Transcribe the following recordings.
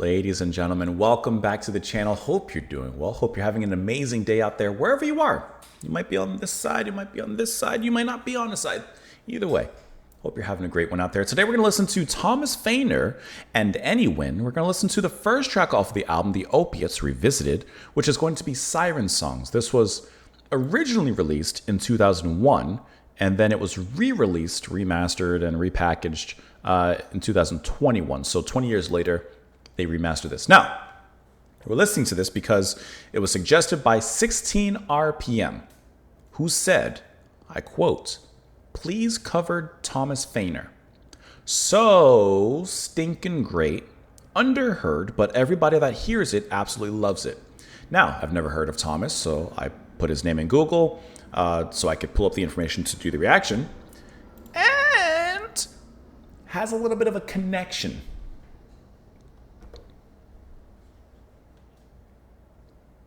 Ladies and gentlemen, welcome back to the channel. Hope you're doing well. Hope you're having an amazing day out there, wherever you are. You might be on this side, you might be on this side, you might not be on the side. Either way, hope you're having a great one out there. Today we're going to listen to Thomas Feiner and Anywhen. We're going to listen to the first track off of the album, The Opiates Revisited, which is going to be Siren songs. This was originally released in 2001, and then it was re-released, remastered, and repackaged in 2021. So 20 years later, they remastered this. Now, we're listening to this because it was suggested by 16 RPM, who said, I quote, "Please cover Thomas Feiner. So stinking great, underheard, but everybody that hears it absolutely loves it." Now, I've never heard of Thomas, so I put his name in Google so I could pull up the information to do the reaction, and has a little bit of a connection.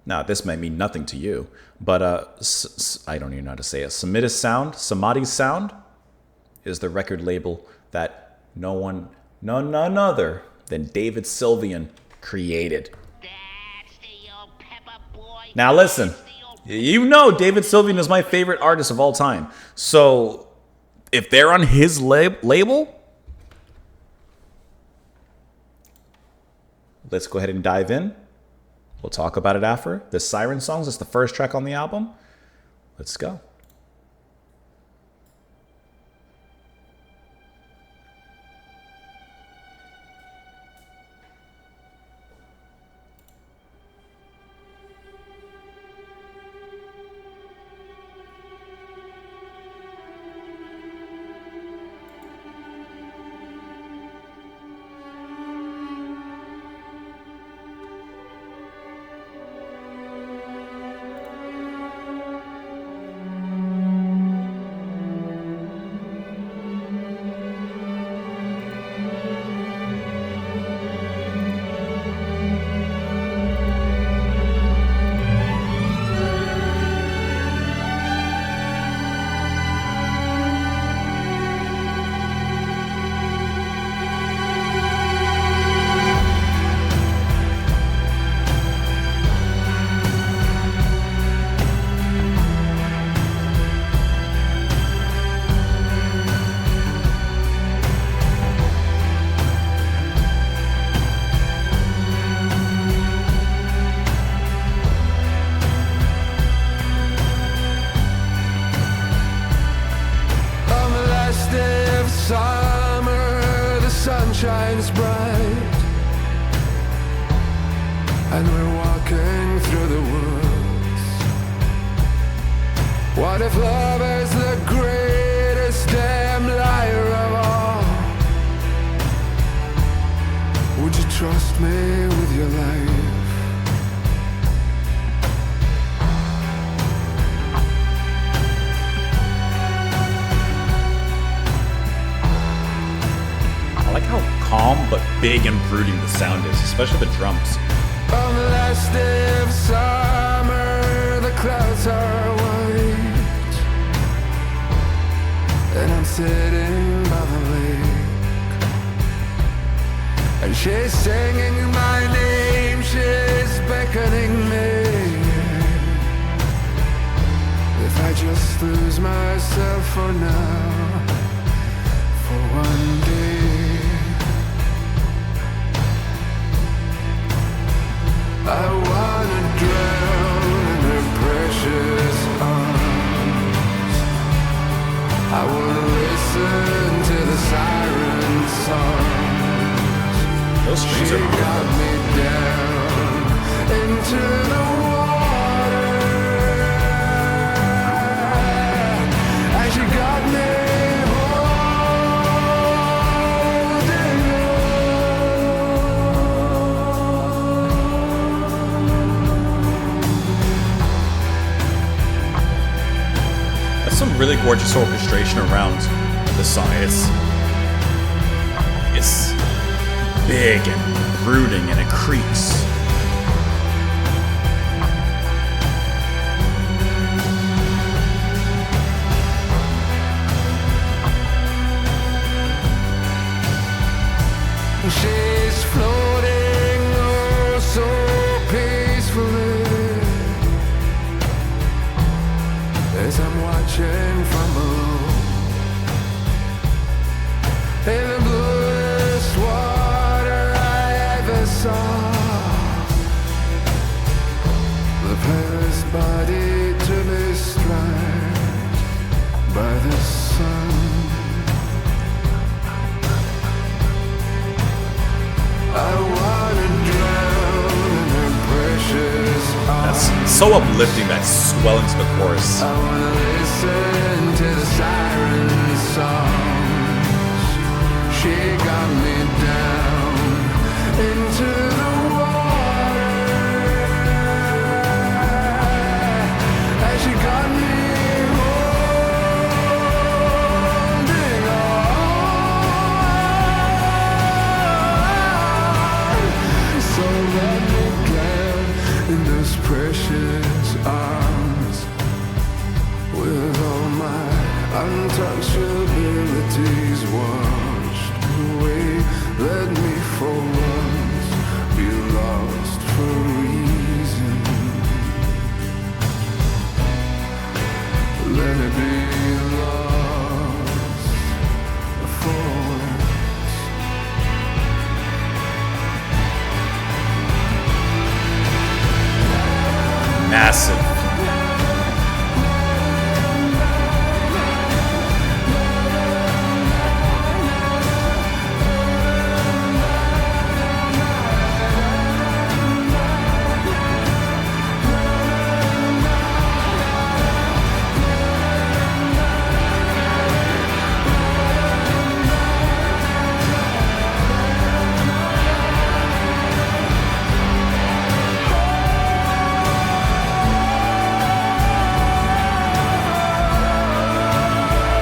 Now, this may mean nothing to you, but I don't even know how to say it. Samadhi's Sound is the record label that none other than David Sylvian created. That's the old pepper boy. Now listen, you know David Sylvian is my favorite artist of all time. So if they're on his label, let's go ahead and dive in. We'll talk about it after. The Siren songs is the first track on the album. Let's go. Summer, the sun shines bright, and we're walking through the woods. What if love is the greatest damn liar of all? Would you trust me with your life? I like how calm but big and brooding the sound is, especially the drums. On the last day of summer, the clouds are white, and I'm sitting by the lake, and she's singing my name, she's beckoning me. If I just lose myself for now, for one day, I wanna drown in her precious arms. I wanna listen to the siren songs. Those strings She are got beautiful. me down into the water, and she got me holding That's some really gorgeous orchestration around the song. It's big and brooding, and it creaks. She's floating saw the palest body to be striped by the sun. I wanna drown in her precious arms. That's so uplifting, that swelling to the chorus. I wanna listen to the siren songs. She got me down into the water, and she got me holding on. So let me drown in those precious arms, with all my untouchabilities washed away. Let me for once be lost for a reason. Let me be lost for once. Massive.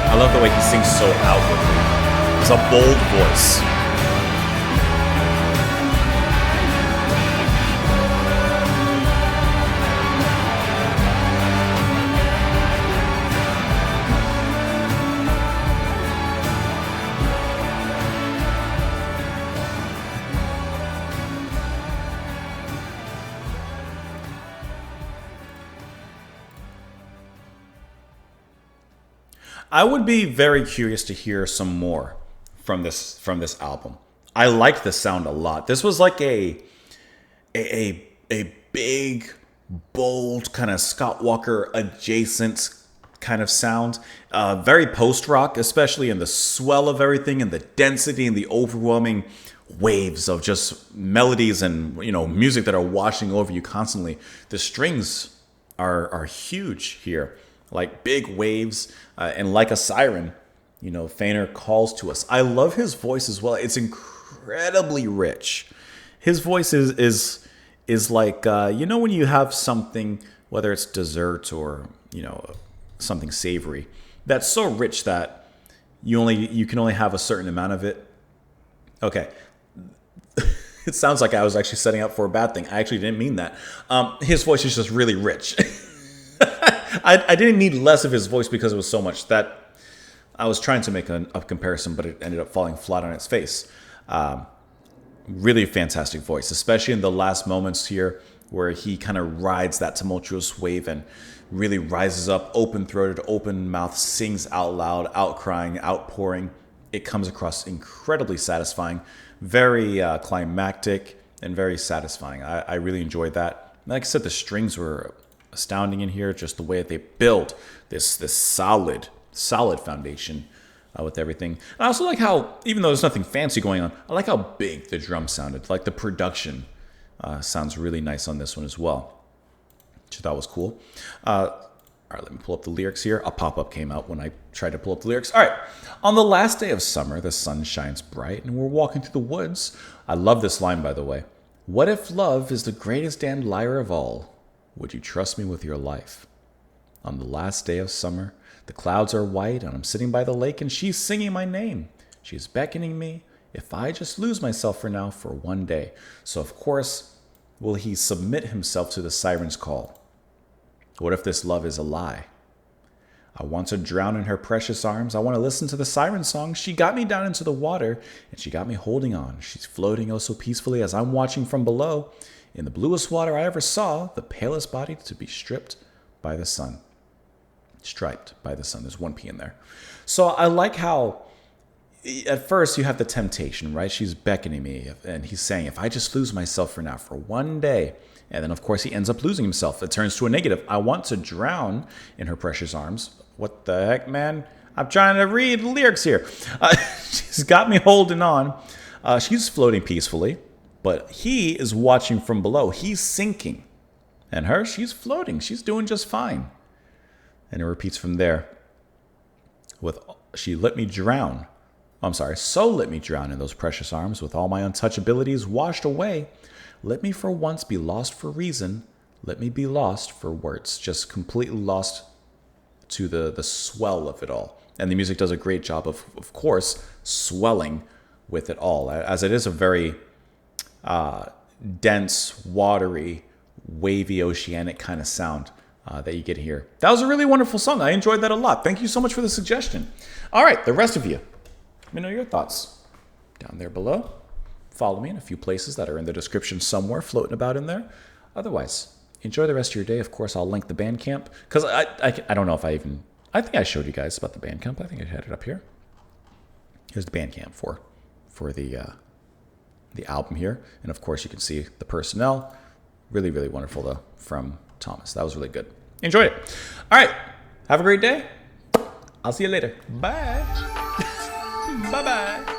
I love the way he sings so outwardly. It's a bold voice. I would be very curious to hear some more from this album. I liked the sound a lot. This was like a big, bold kind of Scott Walker adjacent kind of sound. Very post rock, especially in the swell of everything and the density and the overwhelming waves of just melodies and music that are washing over you constantly. The strings are huge here, like big waves, and like a siren, Feiner calls to us. I love his voice as well. It's incredibly rich. His voice is like when you have something, whether it's dessert or something savory, that's so rich that you can only have a certain amount of it. Okay. It sounds like I was actually setting up for a bad thing. I actually didn't mean that. His voice is just really rich. I didn't need less of his voice because it was so much that I was trying to make a comparison, but it ended up falling flat on its face. Really fantastic voice, especially in the last moments here where he kind of rides that tumultuous wave and really rises up, open-throated, open mouth, sings out loud, outcrying, outpouring. It comes across incredibly satisfying, very climactic, and very satisfying. I really enjoyed that. Like I said, the strings were astounding in here, just the way that they build this solid foundation with everything. And I also like how, even though there's nothing fancy going on, I like how big the drum sounded. Like the production sounds really nice on this one as well, which I thought was cool. All right, let me pull up the lyrics here. A pop-up came out when I tried to pull up the lyrics. All right. On the last day of summer, the sun shines bright, and we're walking through the woods. I love this line, by the way. What if love is the greatest damned liar of all? Would you trust me with your life? On the last day of summer, the clouds are white, and I'm sitting by the lake, and she's singing my name. She's beckoning me if I just lose myself for now for one day. So, of course, will he submit himself to the siren's call? What if this love is a lie? I want to drown in her precious arms. I want to listen to the siren song. She got me down into the water, and she got me holding on. She's floating oh so peacefully as I'm watching from below. In the bluest water I ever saw, the palest body to be stripped by the sun. Striped by the sun. There's one P in there. So I like how at first you have the temptation, right? She's beckoning me, and he's saying, if I just lose myself for now, for one day. And then, of course, he ends up losing himself. It turns to a negative. I want to drown in her precious arms. What the heck, man? I'm trying to read the lyrics here. She's got me holding on. She's floating peacefully, but he is watching from below. He's sinking. And her, she's floating. She's doing just fine. And it repeats from there. She let me drown. I'm sorry, so let me drown in those precious arms with all my untouchabilities washed away. Let me for once be lost for reason. Let me be lost for words. Just completely lost to the swell of it all. And the music does a great job of course, swelling with it all, as it is a very dense, watery, wavy, oceanic kind of sound that you get here. That was a really wonderful song. I enjoyed that a lot. Thank you so much for the suggestion. All right, the rest of you, let me know your thoughts down there below. Follow me in a few places that are in the description somewhere, floating about in there. Otherwise, enjoy the rest of your day. Of course, I'll link the Bandcamp, because I don't know if I think I showed you guys about the Bandcamp. I think I had it up here. Here's the Bandcamp for the album here. And of course, you can see the personnel. Really, really wonderful, though, from Thomas. That was really good. Enjoyed it. All right. Have a great day. I'll see you later. Bye. Bye-bye.